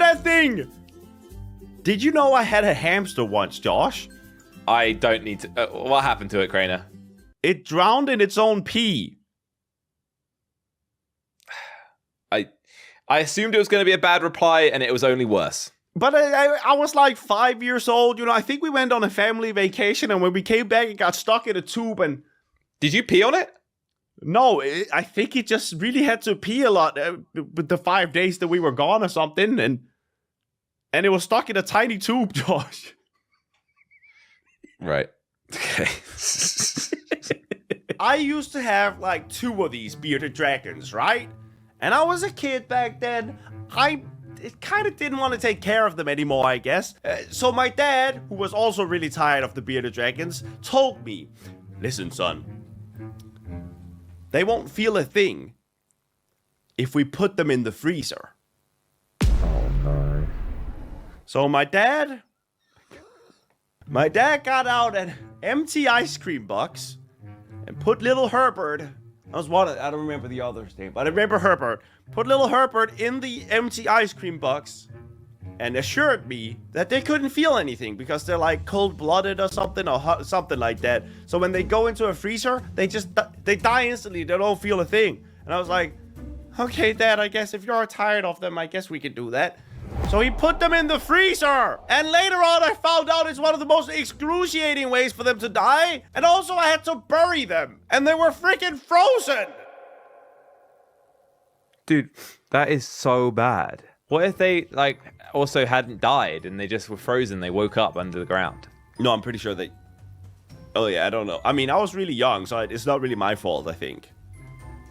that thing? Did you know I had a hamster once, Josh? I don't need to... what happened to it, Crainer? It drowned in its own pee. I assumed it was going to be a bad reply, and it was only worse. But I was like 5 years old. You know, I think we went on a family vacation, and when we came back, it got stuck in a tube. And did you pee on it? No, I think it just really had to pee a lot with the 5 days that we were gone or something. And it was stuck in a tiny tube, Josh. Right. Okay. I used to have like 2 of these bearded dragons, right? And I was a kid back then. I kind of didn't want to take care of them anymore, I guess. So my dad, who was also really tired of the bearded dragons, told me, listen, son, they won't feel a thing if we put them in the freezer. Oh, no. So my dad got out an empty ice cream box and put little Herbert... I don't remember the other's name, but I remember Herbert. Put little Herbert in the empty ice cream box and assured me that they couldn't feel anything because they're like cold-blooded or something something like that. So when they go into a freezer, they die instantly. They don't feel a thing. And I was like, okay, Dad, I guess if you're tired of them, I guess we can do that. So he put them in the freezer. And later on, I found out it's one of the most excruciating ways for them to die. And also, I had to bury them. And they were freaking frozen. Dude, that is so bad. What if they, like, also hadn't died and they just were frozen? They woke up under the ground. No, I'm pretty sure they... Oh, yeah, I don't know. I mean, I was really young, so it's not really my fault, I think.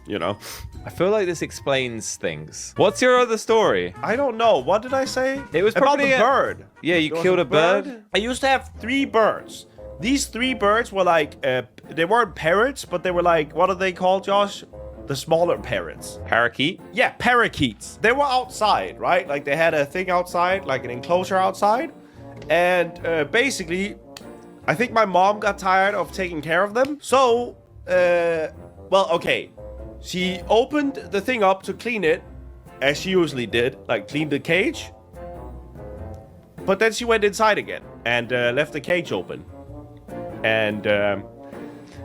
You know? I feel like this explains things. What's your other story? I don't know. What did I say? It was about probably the bird. Yeah, you killed a bird? I used to have 3 birds. These 3 birds were like, they weren't parrots, but they were like, what are they called, Josh? The smaller parrots. Parakeet? Yeah, parakeets. They were outside, right? Like they had a thing outside, like an enclosure outside. And basically, I think my mom got tired of taking care of them. So, well, okay. She opened the thing up to clean it, as she usually did, like clean the cage. But then she went inside again and left the cage open. And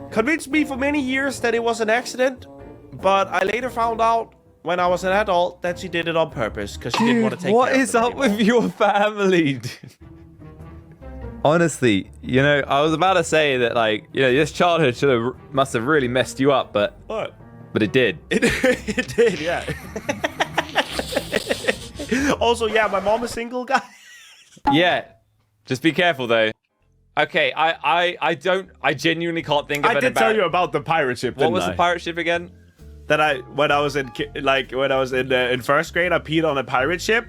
convinced me for many years that it was an accident. But I later found out when I was an adult that she did it on purpose because she didn't want to take care of them. What is up with your family? Honestly, you know, I was about to say that, like, you know, this childhood must have really messed you up, but... What? But it did. It did, yeah. Also, yeah, my mom is single, guy. Yeah. Just be careful, though. Okay, I genuinely can't think of it. I did tell you about the pirate ship, didn't I? What was the pirate ship again? That when I was in first grade, I peed on a pirate ship.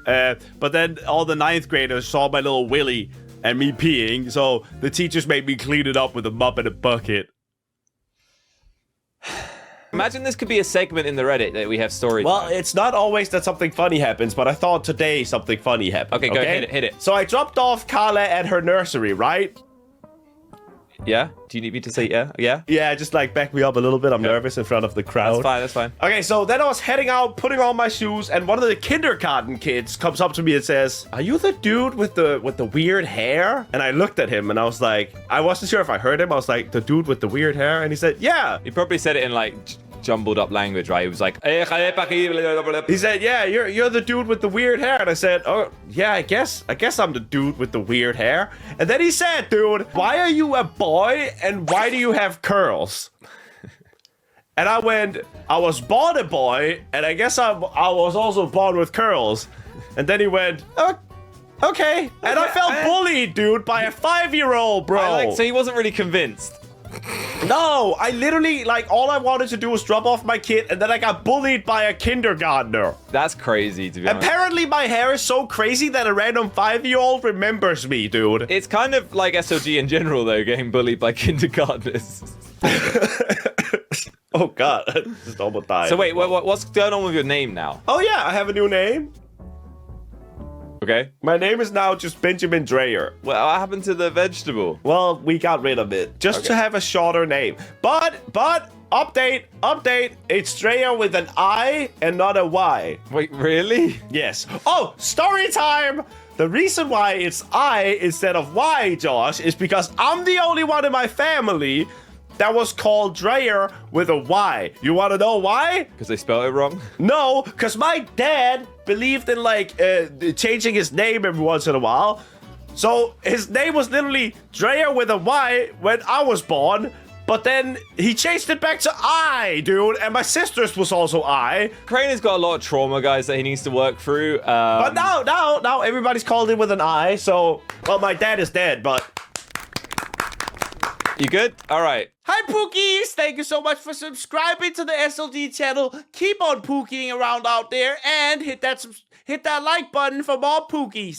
But then all the 9th graders saw my little willy and me peeing, so the teachers made me clean it up with a mop and a bucket. Imagine this could be a segment in the Reddit that we have stories. Well, it's not always that something funny happens, but I thought today something funny happened. Okay, go hit it. So I dropped off Carla at her nursery, right? Yeah? Do you need me to say yeah? Yeah? Yeah, just like back me up a little bit. I'm nervous in front of the crowd. That's fine. Okay, so then I was heading out, putting on my shoes, and one of the kindergarten kids comes up to me and says, "Are you the dude with the weird hair?" And I looked at him and I was like, I wasn't sure if I heard him. I was like, "The dude with the weird hair?" And he said, "Yeah." He probably said it in like jumbled up language, right? He was like, he said, "Yeah, you're the dude with the weird hair." And I said, "Oh, yeah, I guess I'm the dude with the weird hair." And then he said, "Dude, why are you a boy and why do you have curls?" And I went, "I was born a boy and I guess I was also born with curls." And then he went, "Oh, okay." And I felt bullied, dude, by a 5-year-old, bro. So he wasn't really convinced. No, I literally, like, all I wanted to do was drop off my kid, and then I got bullied by a kindergartner. That's crazy, to be honest. Apparently, my hair is so crazy that a random 5-year-old remembers me, dude. It's kind of like SOG in general, though, getting bullied by kindergartners. Oh, God. Just almost died. So, wait, what's going on with your name now? Oh, yeah, I have a new name. Okay. My name is now just Benjamin Dreyer. Well, what happened to the vegetable? Well, we got rid of it just to have a shorter name. But Update. It's Dreyer with an I and not a Y. Wait, really? Yes. Oh, story time! The reason why it's I instead of Y, Josh, is because I'm the only one in my family that was called Dreyer with a Y. You want to know why? Because they spelled it wrong? No, because my dad believed in, like, changing his name every once in a while. So his name was literally Dreyer with a Y when I was born. But then he changed it back to I, dude. And my sister's was also I. Crainer's got a lot of trauma, guys, that he needs to work through. But now everybody's called him with an I. So, well, my dad is dead, but... You good? All right. Hi, Pookies! Thank you so much for subscribing to the SLG channel. Keep on pookieing around out there and hit that like button for more Pookies.